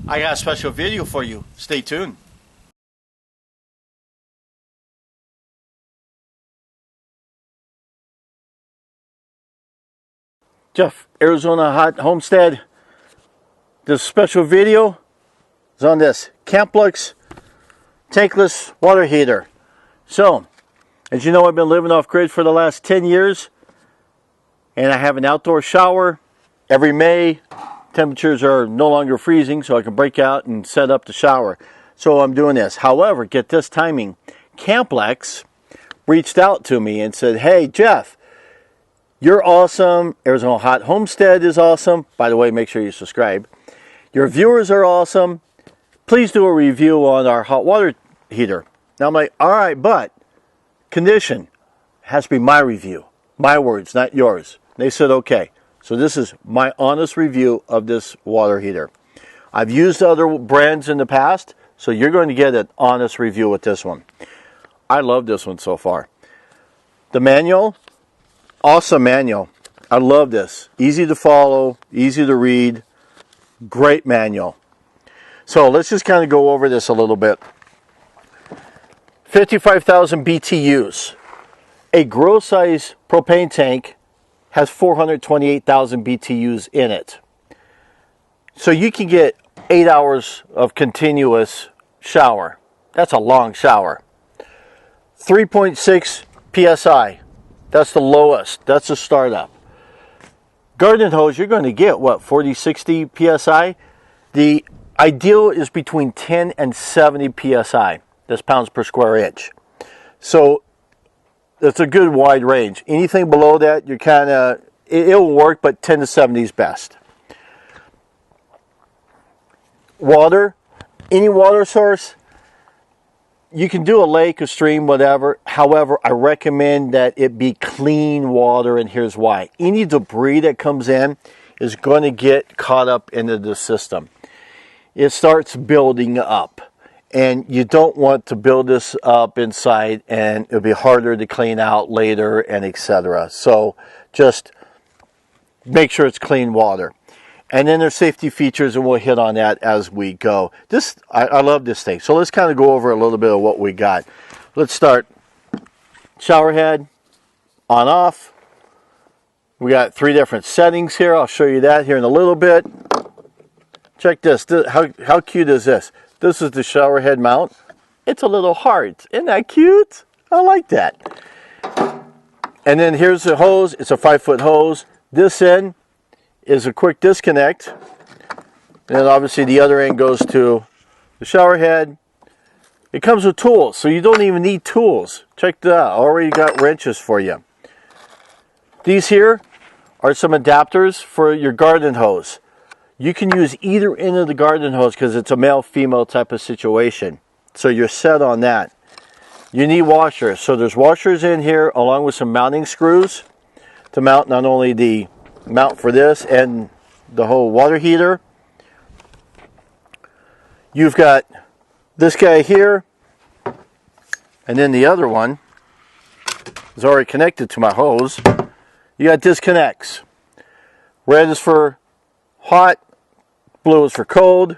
I got a special video for you. Stay tuned. Jeff, Arizona Hot Homestead. This special video is on this Camplux tankless water heater. So, as you know, I've been living off grid for the last 10 years, and I have an outdoor shower every May. Temperatures are no longer freezing, so I can break out and set up the shower. So I'm doing this. However, get this timing. Camplux reached out to me and said, "Hey, Jeff, you're awesome. Arizona Hot Homestead is awesome. By the way, make sure you subscribe. Your viewers are awesome. Please do a review on our hot water heater." Now I'm like, all right, but condition has to be my review, my words, not yours. They said, okay. So this is my honest review of this water heater. I've used other brands in the past, so you're going to get an honest review with this one. I love this one so far. The manual, awesome manual. I love this. Easy to follow, easy to read, great manual. So let's just kind of go over this a little bit. 55,000 BTUs. A gross size propane tank has 428,000 BTUs in it. So you can get 8 hours of continuous shower. That's a long shower. 3.6 PSI. That's the lowest. That's the startup. Garden hose, you're going to get, what, 40, 60 PSI? The ideal is between 10 and 70 PSI. That's pounds per square inch. So it's a good wide range. Anything below that, you're kind of, it'll work, but 10 to 70 is best. Water, any water source, you can do a lake, a stream, whatever. However, I recommend that it be clean water, and here's why. Any debris that comes in is going to get caught up into the system. It starts building up. And you don't want to build this up inside, and it'll be harder to clean out later, and etc. So just make sure it's clean water. And then there's safety features, and we'll hit on that as we go. I love this thing. So let's kind of go over a little bit of what we got. Let's start. Shower head, on off. We got 3 different settings here. I'll show you that here in a little bit. Check this. How cute is this? This is the shower head mount. It's a little heart. Isn't that cute? I like that. And then here's the hose. It's a 5-foot hose. This end is a quick disconnect. And then obviously the other end goes to the shower head. It comes with tools, so you don't even need tools. Check that out. I already got wrenches for you. These here are some adapters for your garden hose. You can use either end of the garden hose because it's a male-female type of situation. So you're set on that. You need washers. So there's washers in here along with some mounting screws to mount not only the mount for this and the whole water heater. You've got this guy here, and then the other one is already connected to my hose. You got disconnects. Red is for hot. Blue is for cold.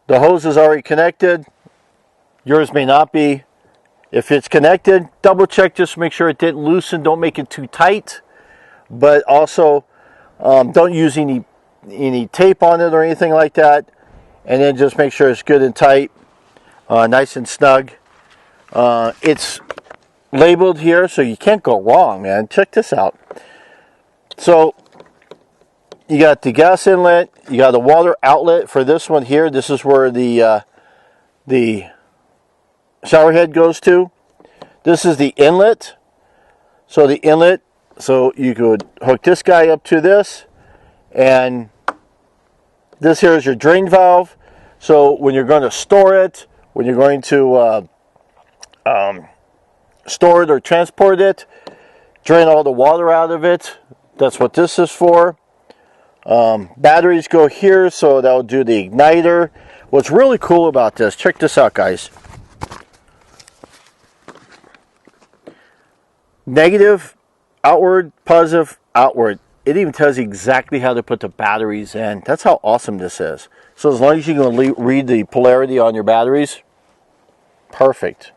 The hose is already connected. Yours may not be. If it's connected, double check just to make sure it didn't loosen. Don't make it too tight. But also, don't use any tape on it or anything like that. And then just make sure it's good and tight. Nice and snug. It's labeled here, so you can't go wrong, man. Check this out. So, you got the gas inlet, you got the water outlet for this one here. This is where the shower head goes to. This is the inlet. So the inlet, so you could hook this guy up to this. And this here is your drain valve. So when you're going to store it, when you're going to store it or transport it, drain all the water out of it. That's what this is for. Batteries go here, so that'll do the igniter. What's really cool about this, check this out, guys. Negative, outward, positive, outward. it even tells you exactly how to put the batteries in. That's how awesome this is. So as long as you can read the polarity on your batteries, perfect.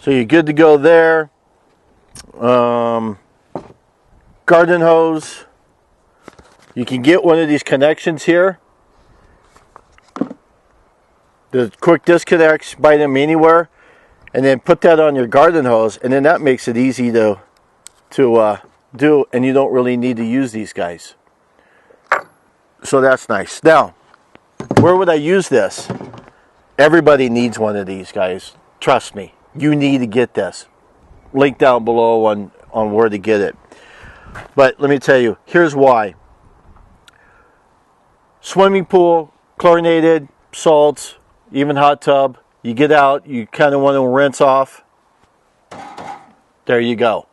So you're good to go there. Garden hose. You can get one of these connections here. The quick disconnects, buy them anywhere, and then put that on your garden hose, and then that makes it easy to do, and you don't really need to use these guys. So that's nice. Now, where would I use this? Everybody needs one of these guys. Trust me, you need to get this. Link down below on where to get it. But let me tell you, here's why. Swimming pool, chlorinated, salts, even hot tub. You get out, you kind of want to rinse off. There you go.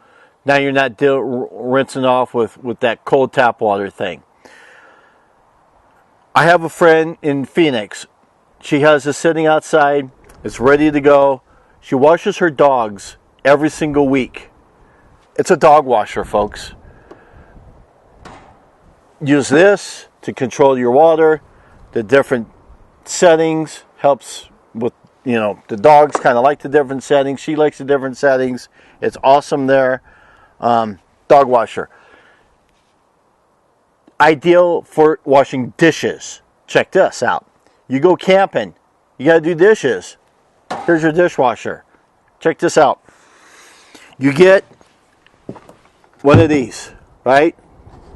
Now you're not rinsing off with that cold tap water thing. I have a friend in Phoenix. She has this sitting outside. It's ready to go. She washes her dogs every single week. It's a dog washer, folks. Use this to control your water. The different settings helps with, the dogs kind of like the different settings. She likes the different settings. It's awesome there. Dog washer. Ideal for washing dishes. Check this out. You go camping. You got to do dishes. Here's your dishwasher. Check this out. You get one of these, right?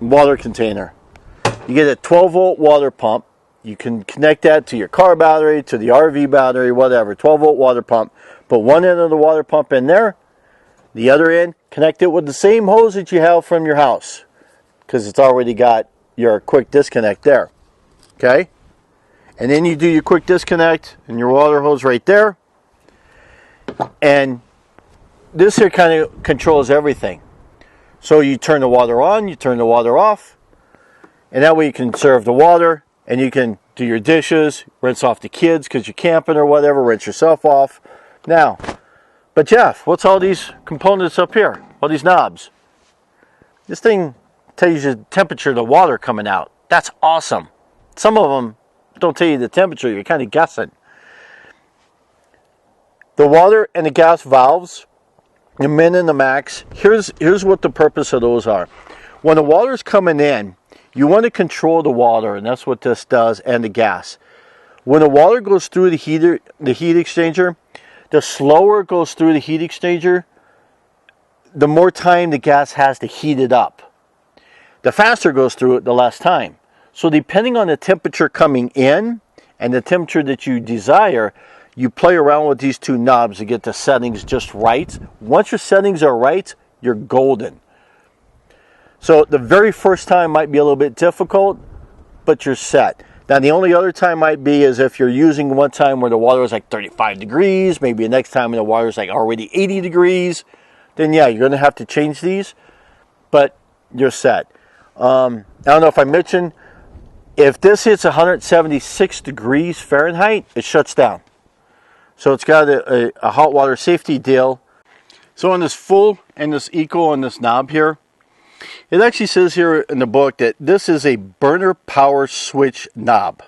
Water container. You get a 12-volt water pump. You can connect that to your car battery, to the RV battery, whatever. 12-volt water pump. Put one end of the water pump in there. The other end, connect it with the same hose that you have from your house, because it's already got your quick disconnect there. Okay? And then you do your quick disconnect and your water hose right there. And this here kind of controls everything. So you turn the water on, you turn the water off, and that way you can serve the water, and you can do your dishes, rinse off the kids because you're camping or whatever, rinse yourself off. Now, but Jeff, what's all these components up here? All these knobs? This thing tells you the temperature of the water coming out. That's awesome. Some of them don't tell you the temperature. You're kind of guessing. The water and the gas valves, the min and the max, here's what the purpose of those are. When the water's coming in, you want to control the water, and that's what this does, and the gas. When the water goes through the heat exchanger, the slower it goes through the heat exchanger, the more time the gas has to heat it up. The faster it goes through it, the less time. So depending on the temperature coming in and the temperature that you desire, you play around with these two knobs to get the settings just right. Once your settings are right, you're golden. So the very first time might be a little bit difficult, but you're set. Now the only other time might be is if you're using one time where the water is like 35 degrees, maybe the next time when the water is like already 80 degrees, then yeah, you're going to have to change these, but you're set. I don't know if I mentioned, if this hits 176 degrees Fahrenheit, it shuts down. So it's got a hot water safety deal. So on this full and this eco on this knob here, it actually says here in the book that this is a burner power switch knob.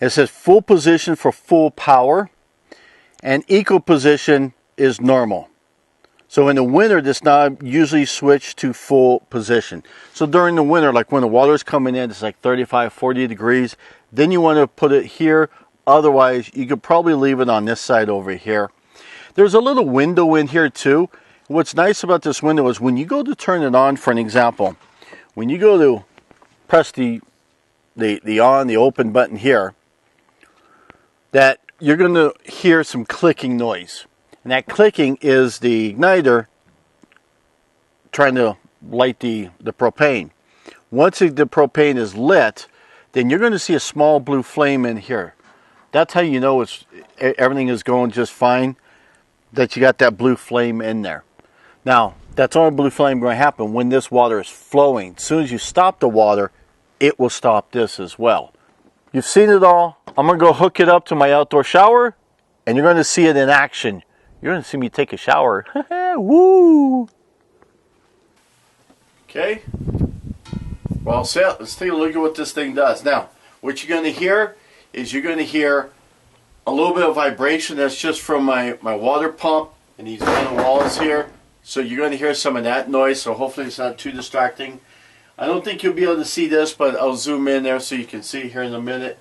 It says full position for full power, and eco position is normal. So in the winter, this knob usually switches to full position. So during the winter, like when the water's coming in, it's like 35, 40 degrees. Then you want to put it here. Otherwise, you could probably leave it on this side over here. There's a little window in here too. What's nice about this window is when you go to turn it on, for an example, when you go to press the on, the open button here, that you're going to hear some clicking noise. And that clicking is the igniter trying to light the propane. Once the propane is lit, then you're going to see a small blue flame in here. That's how you know everything is going just fine, that you got that blue flame in there. Now, that's only blue flame going to happen when this water is flowing. As soon as you stop the water, it will stop this as well. You've seen it all. I'm going to go hook it up to my outdoor shower, and you're going to see it in action. You're going to see me take a shower. Woo! Okay, we're all set. Let's take a look at what this thing does. Now, what you're going to hear is you're going to hear a little bit of vibration. That's just from my water pump and these metal walls here. So you're going to hear some of that noise, so hopefully it's not too distracting. I don't think you'll be able to see this, but I'll zoom in there so you can see here in a minute.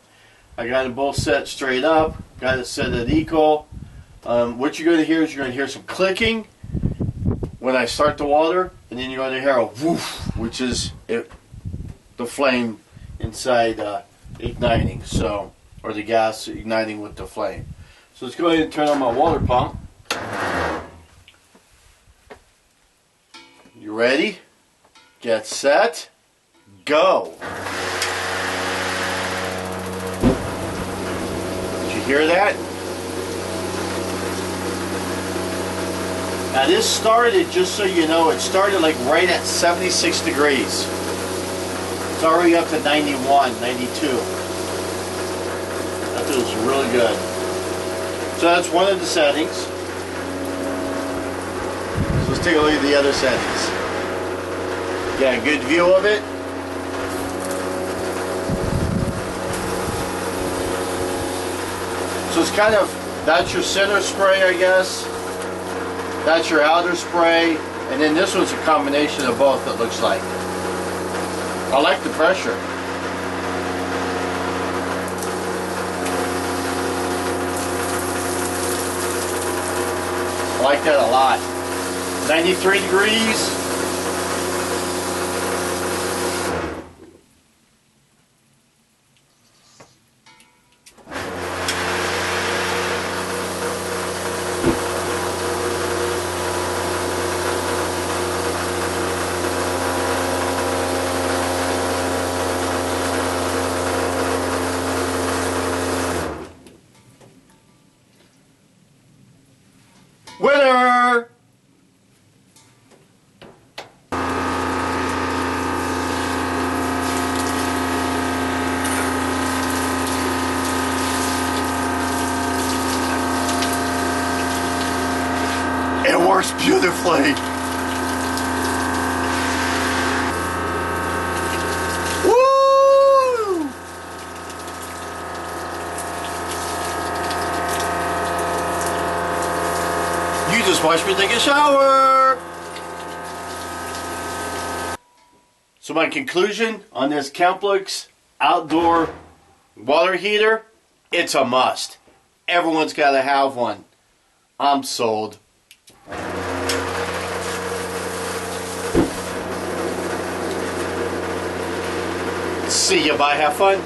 I got it both set straight up, got it set at equal. What you're going to hear is you're going to hear some clicking when I start the water, and then you're going to hear a woof, which is the flame inside igniting, so, or the gas igniting with the flame. So let's go ahead and turn on my water pump. You ready? Get set, go. Did you hear that? Now this started, just so you know, it started like right at 76 degrees. It's already up to 91, 92. That feels really good. So that's one of the settings. So let's take a look at the other settings. Got a good view of it. So it's kind of, that's your center spray, I guess. That's your outer spray. And then this one's a combination of both, it looks like. I like the pressure. I like that a lot. 93 degrees. Winner! It works beautifully. Woo! You just watched me take a shower. So my conclusion on this Camplux outdoor water heater, it's a must. Everyone's got to have one. I'm sold. See you, bye, have fun.